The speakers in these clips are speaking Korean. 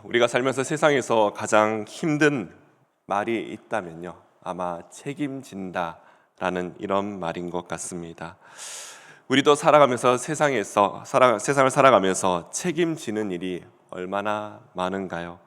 우리가 살면서 세상에서 가장 힘든 말이 있다면요, 아마 책임진다라는 이런 말인 것 같습니다. 우리도 살아가면서 세상을 살아가면서 책임지는 일이 얼마나 많은가요?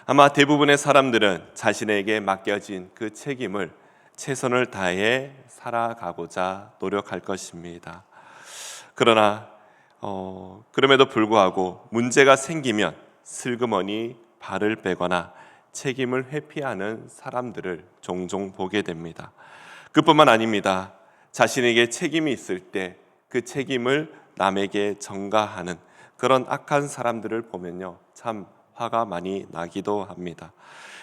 아마 대부분의 사람들은 자신에게 맡겨진 그 책임을 최선을 다해 살아가고자 노력할 것입니다. 그러나 그럼에도 불구하고 문제가 생기면 슬그머니 발을 빼거나 책임을 회피하는 사람들을 종종 보게 됩니다. 그뿐만 아닙니다. 자신에게 책임이 있을 때 그 책임을 남에게 전가하는 그런 악한 사람들을 보면요, 참 화가 많이 나기도 합니다.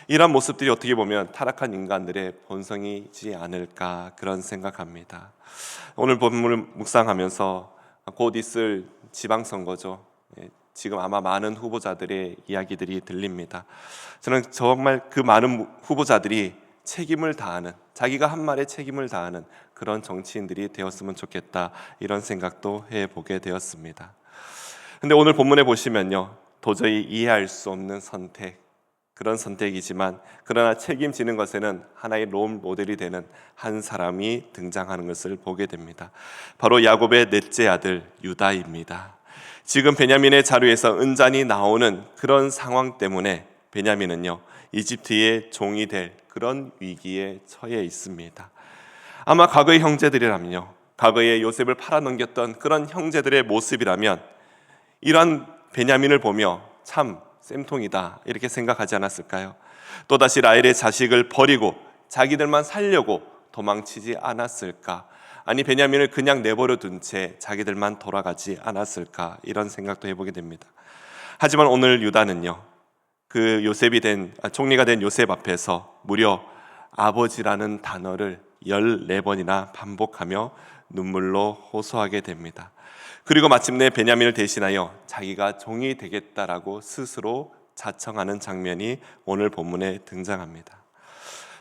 이런 모습들이 어떻게 보면 타락한 인간들의 본성이지 않을까 그런 생각합니다. 오늘 본문을 묵상하면서 곧 있을 지방선거죠. 지금 아마 많은 후보자들의 이야기들이 들립니다. 저는 정말 그 많은 후보자들이 책임을 다하는, 자기가 한 말에 책임을 다하는 그런 정치인들이 되었으면 좋겠다, 이런 생각도 해보게 되었습니다. 근데 오늘 본문에 보시면요, 도저히 이해할 수 없는 선택, 그런 선택이지만 그러나 책임지는 것에는 하나의 롤 모델이 되는 한 사람이 등장하는 것을 보게 됩니다. 바로 야곱의 넷째 아들 유다입니다. 지금 베냐민의 자루에서 은잔이 나오는 그런 상황 때문에 베냐민은요, 이집트의 종이 될 그런 위기에 처해 있습니다. 아마 과거의 형제들이라면요, 과거에 요셉을 팔아넘겼던 그런 형제들의 모습이라면 이런 베냐민을 보며 참 쌤통이다 이렇게 생각하지 않았을까요? 또다시 라헬의 자식을 버리고 자기들만 살려고 도망치지 않았을까? 아니 베냐민을 그냥 내버려 둔 채 자기들만 돌아가지 않았을까? 이런 생각도 해보게 됩니다. 하지만 오늘 유다는요, 그 총리가 된 요셉 앞에서 무려 아버지라는 단어를 14번이나 반복하며 눈물로 호소하게 됩니다. 그리고 마침내 베냐민을 대신하여 자기가 종이 되겠다라고 스스로 자청하는 장면이 오늘 본문에 등장합니다.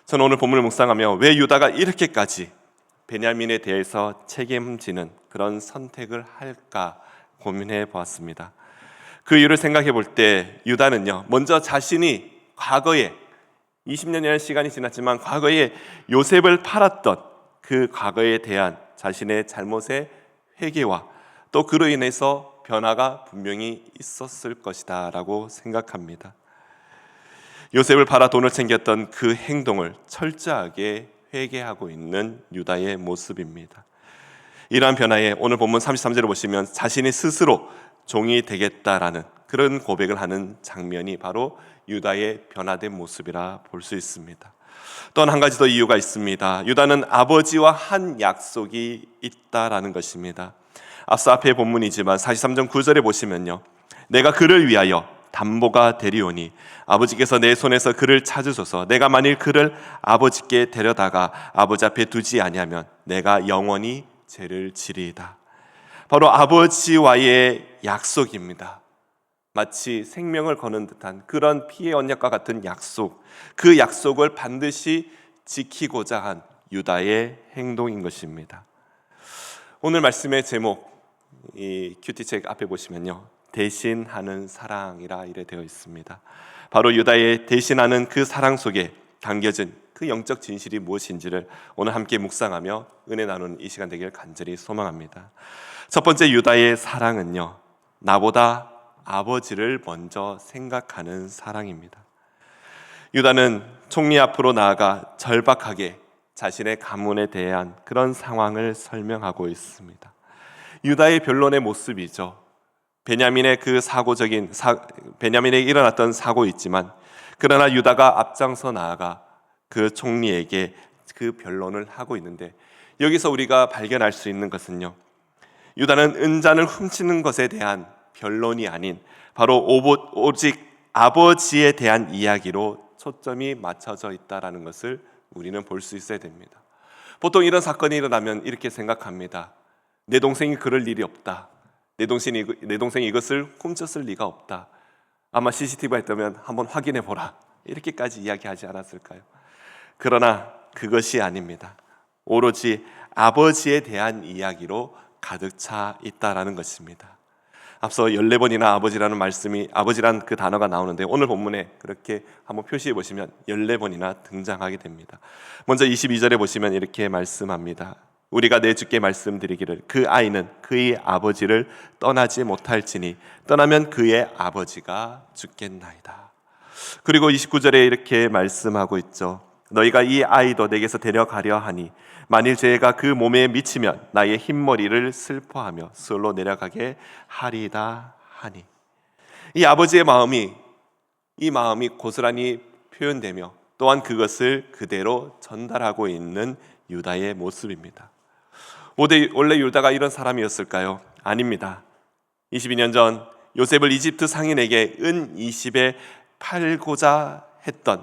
저는 오늘 본문을 묵상하며 왜 유다가 이렇게까지 베냐민에 대해서 책임지는 그런 선택을 할까 고민해 보았습니다. 그 이유를 생각해 볼 때 유다는요, 먼저 자신이 과거에 20년이라는 시간이 지났지만 과거에 요셉을 팔았던 그 과거에 대한 자신의 잘못의 회개와 또 그로 인해서 변화가 분명히 있었을 것이다 라고 생각합니다. 요셉을 팔아 돈을 챙겼던 그 행동을 철저하게 회개하고 있는 유다의 모습입니다. 이러한 변화에 오늘 본문 33절을 보시면 자신이 스스로 종이 되겠다라는 그런 고백을 하는 장면이 바로 유다의 변화된 모습이라 볼 수 있습니다. 또 한 가지 더 이유가 있습니다. 유다는 아버지와 한 약속이 있다라는 것입니다. 앞서 앞의 본문이지만 43장 9절에 보시면요, 내가 그를 위하여 담보가 되리오니 아버지께서 내 손에서 그를 찾으소서. 내가 만일 그를 아버지께 데려다가 아버지 앞에 두지 아니하면 내가 영원히 죄를 지리이다. 바로 아버지와의 약속입니다. 마치 생명을 거는 듯한 그런 피의 언약과 같은 약속, 그 약속을 반드시 지키고자 한 유다의 행동인 것입니다. 오늘 말씀의 제목, 이 큐티책 앞에 보시면요, 대신하는 사랑이라 이래 되어 있습니다. 바로 유다의 대신하는 그 사랑 속에 담겨진 그 영적 진실이 무엇인지를 오늘 함께 묵상하며 은혜 나누는 이 시간 되기를 간절히 소망합니다. 첫 번째 유다의 사랑은요, 나보다 아버지를 먼저 생각하는 사랑입니다. 유다는 총리 앞으로 나아가 절박하게 자신의 가문에 대한 그런 상황을 설명하고 있습니다. 유다의 변론의 모습이죠. 베냐민에게 일어났던 사고 있지만 그러나 유다가 앞장서 나아가 그 총리에게 그 변론을 하고 있는데, 여기서 우리가 발견할 수 있는 것은요, 유다는 은잔을 훔치는 것에 대한 변론이 아닌 바로 오직 아버지에 대한 이야기로 초점이 맞춰져 있다는 것을 우리는 볼 수 있어야 됩니다. 보통 이런 사건이 일어나면 이렇게 생각합니다. 내 동생이 그럴 일이 없다. 내 동생이 이것을 훔쳤을 리가 없다. 아마 CCTV가 있다면 한번 확인해 보라. 이렇게까지 이야기하지 않았을까요? 그러나 그것이 아닙니다. 오로지 아버지에 대한 이야기로 가득 차 있다라는 것입니다. 앞서 14번이나 아버지라는 말씀이, 아버지란 그 단어가 나오는데 오늘 본문에 그렇게 한번 표시해 보시면 14번이나 등장하게 됩니다. 먼저 22절에 보시면 이렇게 말씀합니다. 우리가 내 주께 말씀드리기를 그 아이는 그의 아버지를 떠나지 못할지니 떠나면 그의 아버지가 죽겠나이다. 그리고 29절에 이렇게 말씀하고 있죠. 너희가 이 아이도 내게서 데려가려 하니 만일 죄가 그 몸에 미치면 나의 흰머리를 슬퍼하며 수월로 내려가게 하리이다 하니. 이 아버지의 마음이 고스란히 표현되며 또한 그것을 그대로 전달하고 있는 유다의 모습입니다. 원래 유다가 이런 사람이었을까요? 아닙니다. 22년 전 요셉을 이집트 상인에게 은 20에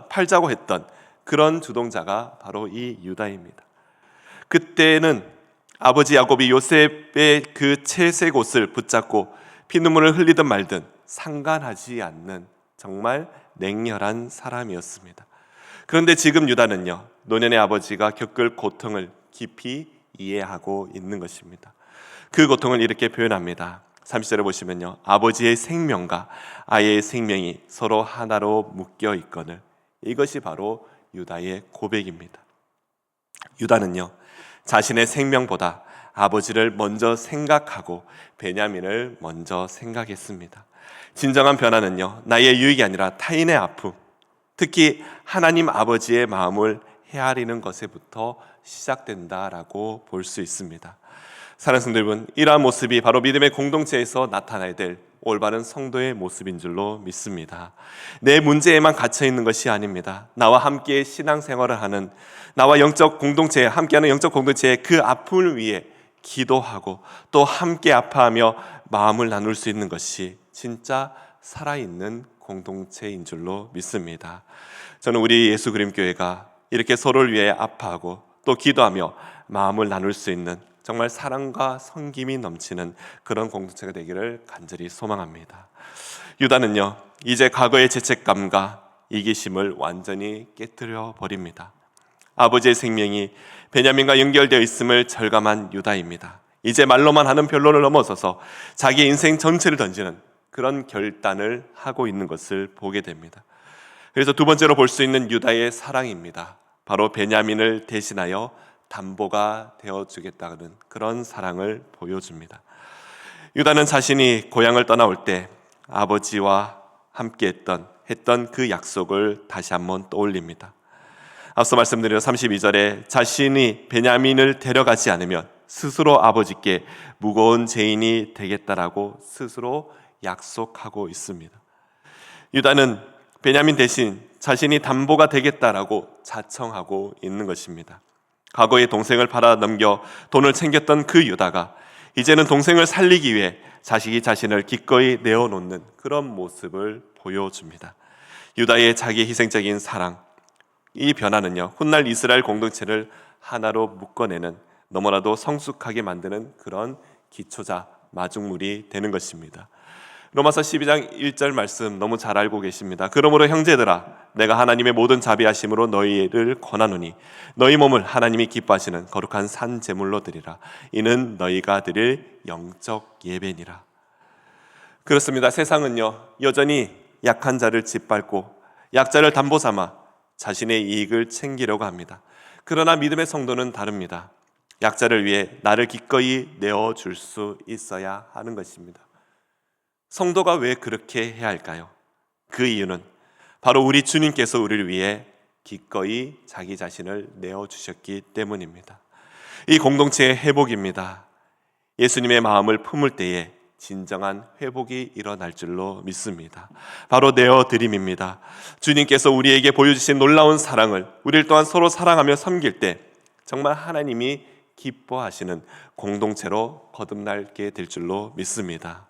팔자고 했던 그런 주동자가 바로 이 유다입니다. 그때는 아버지 야곱이 요셉의 그 채색 옷을 붙잡고 피눈물을 흘리든 말든 상관하지 않는 정말 냉혈한 사람이었습니다. 그런데 지금 유다는요, 노년의 아버지가 겪을 고통을 깊이 이해하고 있는 것입니다. 그 고통을 이렇게 표현합니다. 30절에 보시면요, 아버지의 생명과 아이의 생명이 서로 하나로 묶여 있거늘. 이것이 바로 유다의 고백입니다. 유다는요, 자신의 생명보다 아버지를 먼저 생각하고 베냐민을 먼저 생각했습니다. 진정한 변화는요, 나의 유익이 아니라 타인의 아픔, 특히 하나님 아버지의 마음을 헤아리는 것에부터 시작된다라고 볼 수 있습니다. 사랑하는 성도 여러분, 이러한 모습이 바로 믿음의 공동체에서 나타나야 될 올바른 성도의 모습인 줄로 믿습니다. 내 문제에만 갇혀 있는 것이 아닙니다. 나와 함께 신앙생활을 하는, 나와 영적 공동체에 함께하는 영적 공동체의 그 아픔을 위해 기도하고 또 함께 아파하며 마음을 나눌 수 있는 것이 진짜 살아있는 공동체인 줄로 믿습니다. 저는 우리 예수그림교회가 이렇게 서로를 위해 아파하고 또 기도하며 마음을 나눌 수 있는 정말 사랑과 섬김이 넘치는 그런 공동체가 되기를 간절히 소망합니다. 유다는요, 이제 과거의 죄책감과 이기심을 완전히 깨뜨려 버립니다. 아버지의 생명이 베냐민과 연결되어 있음을 절감한 유다입니다. 이제 말로만 하는 변론을 넘어서서 자기 인생 전체를 던지는 그런 결단을 하고 있는 것을 보게 됩니다. 그래서 두 번째로 볼 수 있는 유다의 사랑입니다. 바로 베냐민을 대신하여 담보가 되어주겠다는 그런 사랑을 보여줍니다. 유다는 자신이 고향을 떠나올 때 아버지와 함께 했던 그 약속을 다시 한번 떠올립니다. 앞서 말씀드린 32절에 자신이 베냐민을 데려가지 않으면 스스로 아버지께 무거운 죄인이 되겠다라고 스스로 약속하고 있습니다. 유다는 베냐민 대신 자신이 담보가 되겠다라고 자청하고 있는 것입니다. 과거에 동생을 팔아 넘겨 돈을 챙겼던 그 유다가 이제는 동생을 살리기 위해 자식이 자신을 기꺼이 내어놓는 그런 모습을 보여줍니다. 유다의 자기 희생적인 사랑, 이 변화는요, 훗날 이스라엘 공동체를 하나로 묶어내는, 너무나도 성숙하게 만드는 그런 기초자, 마중물이 되는 것입니다. 로마서 12장 1절 말씀 너무 잘 알고 계십니다. 그러므로 형제들아, 내가 하나님의 모든 자비하심으로 너희를 권하노니 너희 몸을 하나님이 기뻐하시는 거룩한 산 제물로 드리라. 이는 너희가 드릴 영적 예배니라. 그렇습니다. 세상은요, 여전히 약한 자를 짓밟고 약자를 담보 삼아 자신의 이익을 챙기려고 합니다. 그러나 믿음의 성도는 다릅니다. 약자를 위해 나를 기꺼이 내어줄 수 있어야 하는 것입니다. 성도가 왜 그렇게 해야 할까요? 그 이유는 바로 우리 주님께서 우리를 위해 기꺼이 자기 자신을 내어주셨기 때문입니다. 이 공동체의 회복입니다. 예수님의 마음을 품을 때에 진정한 회복이 일어날 줄로 믿습니다. 바로 내어드림입니다. 주님께서 우리에게 보여주신 놀라운 사랑을 우리를 또한 서로 사랑하며 섬길 때 정말 하나님이 기뻐하시는 공동체로 거듭나게 될 줄로 믿습니다.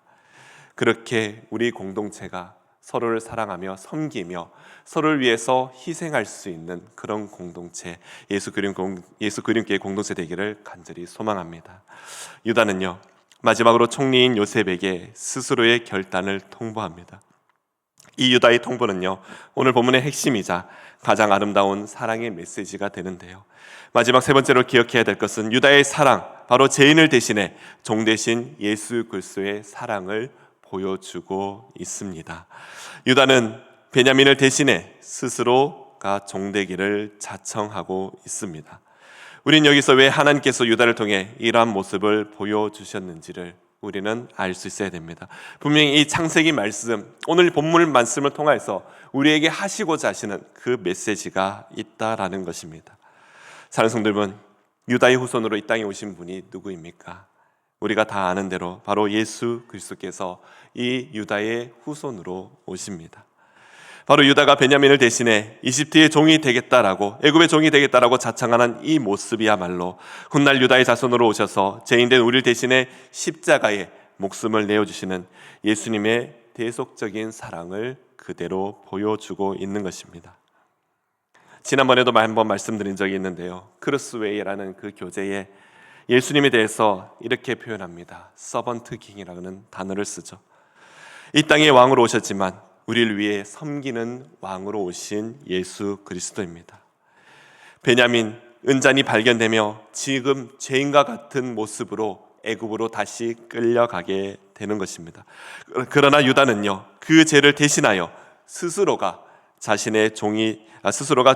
그렇게 우리 공동체가 서로를 사랑하며 섬기며 서로를 위해서 희생할 수 있는 그런 공동체, 예수그림교회 공동체 되기를 간절히 소망합니다. 유다는요, 마지막으로 총리인 요셉에게 스스로의 결단을 통보합니다. 이 유다의 통보는요, 오늘 본문의 핵심이자 가장 아름다운 사랑의 메시지가 되는데요, 마지막 세 번째로 기억해야 될 것은 유다의 사랑, 바로 죄인을 대신해 종 대신 예수 그리스도의 사랑을 보여주고 있습니다. 유다는 베냐민을 대신해 스스로가 종되기를 자청하고 있습니다. 우린 여기서 왜 하나님께서 유다를 통해 이러한 모습을 보여주셨는지를 우리는 알 수 있어야 됩니다. 분명히 이 창세기 말씀, 오늘 본문 말씀을 통해서 우리에게 하시고자 하시는 그 메시지가 있다라는 것입니다. 사랑하는 성도 여러분, 유다의 후손으로 이 땅에 오신 분이 누구입니까? 우리가 다 아는 대로 바로 예수 그리스도께서 이 유다의 후손으로 오십니다. 바로 유다가 베냐민을 대신해 이집트의 종이 되겠다라고, 애굽의 종이 되겠다라고 자청하는 이 모습이야말로 훗날 유다의 자손으로 오셔서 죄인된 우리를 대신해 십자가에 목숨을 내어주시는 예수님의 대속적인 사랑을 그대로 보여주고 있는 것입니다. 지난번에도 한번 말씀드린 적이 있는데요, 크로스웨이라는 그 교재에 예수님에 대해서 이렇게 표현합니다. 서번트 킹이라는 단어를 쓰죠. 이 땅에 왕으로 오셨지만 우리를 위해 섬기는 왕으로 오신 예수 그리스도입니다. 베냐민 은잔이 발견되며 지금 죄인과 같은 모습으로 애굽으로 다시 끌려가게 되는 것입니다. 그러나 유다는요, 그 죄를 대신하여 스스로가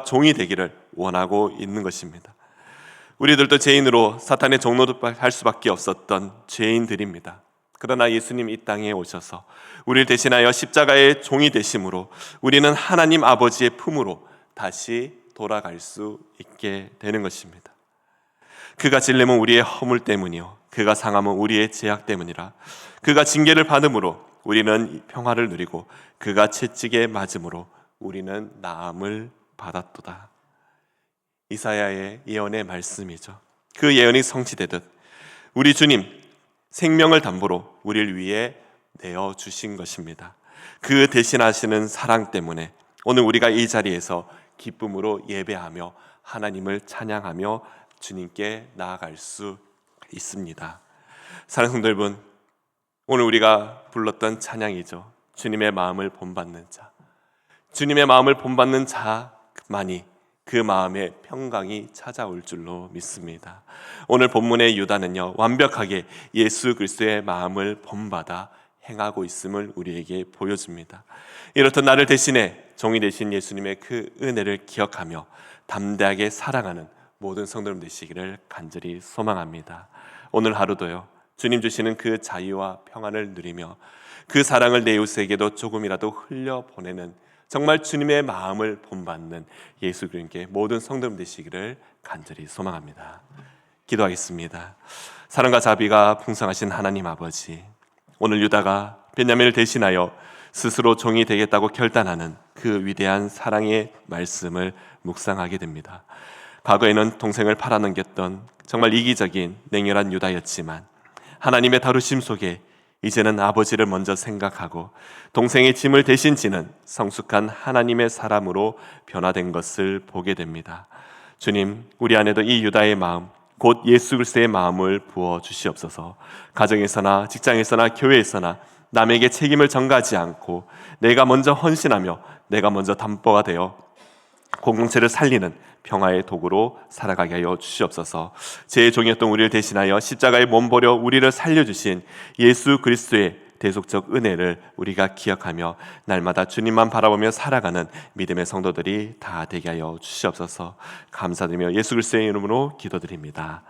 종이 되기를 원하고 있는 것입니다. 우리들도 죄인으로 사탄의 종노릇할 수밖에 없었던 죄인들입니다. 그러나 예수님 이 땅에 오셔서 우리를 대신하여 십자가의 종이 되심으로 우리는 하나님 아버지의 품으로 다시 돌아갈 수 있게 되는 것입니다. 그가 질림은 우리의 허물 때문이요, 그가 상함은 우리의 죄악 때문이라. 그가 징계를 받음으로 우리는 평화를 누리고 그가 채찍에 맞음으로 우리는 나음을 받았도다. 이사야의 예언의 말씀이죠. 그 예언이 성취되듯 우리 주님 생명을 담보로 우리를 위해 내어주신 것입니다. 그 대신하시는 사랑 때문에 오늘 우리가 이 자리에서 기쁨으로 예배하며 하나님을 찬양하며 주님께 나아갈 수 있습니다. 사랑하는 성도 여러분, 오늘 우리가 불렀던 찬양이죠. 주님의 마음을 본받는 자. 주님의 마음을 본받는 자만이 그 마음에 평강이 찾아올 줄로 믿습니다. 오늘 본문의 유다는요, 완벽하게 예수 그리스도의 마음을 본받아 행하고 있음을 우리에게 보여줍니다. 이렇듯 나를 대신해 종이 되신 예수님의 그 은혜를 기억하며 담대하게 사랑하는 모든 성도님 되시기를 간절히 소망합니다. 오늘 하루도요, 주님 주시는 그 자유와 평안을 누리며 그 사랑을 내 이웃에게도 조금이라도 흘려보내는 정말 주님의 마음을 본받는 예수 그리스도께 모든 성도님 되시기를 간절히 소망합니다. 기도하겠습니다. 사랑과 자비가 풍성하신 하나님 아버지, 오늘 유다가 베냐민을 대신하여 스스로 종이 되겠다고 결단하는 그 위대한 사랑의 말씀을 묵상하게 됩니다. 과거에는 동생을 팔아넘겼던 정말 이기적인 냉혈한 유다였지만 하나님의 다루심 속에 이제는 아버지를 먼저 생각하고 동생의 짐을 대신 지는 성숙한 하나님의 사람으로 변화된 것을 보게 됩니다. 주님, 우리 안에도 이 유다의 마음, 곧 예수 그리스도의 마음을 부어 주시옵소서. 가정에서나 직장에서나 교회에서나 남에게 책임을 전가하지 않고 내가 먼저 헌신하며 내가 먼저 담보가 되어 공동체를 살리는 평화의 도구로 살아가게 하여 주시옵소서. 제 종이었던 우리를 대신하여 십자가에 몸버려 우리를 살려주신 예수 그리스도의 대속적 은혜를 우리가 기억하며 날마다 주님만 바라보며 살아가는 믿음의 성도들이 다 되게 하여 주시옵소서. 감사드리며 예수 그리스도의 이름으로 기도드립니다.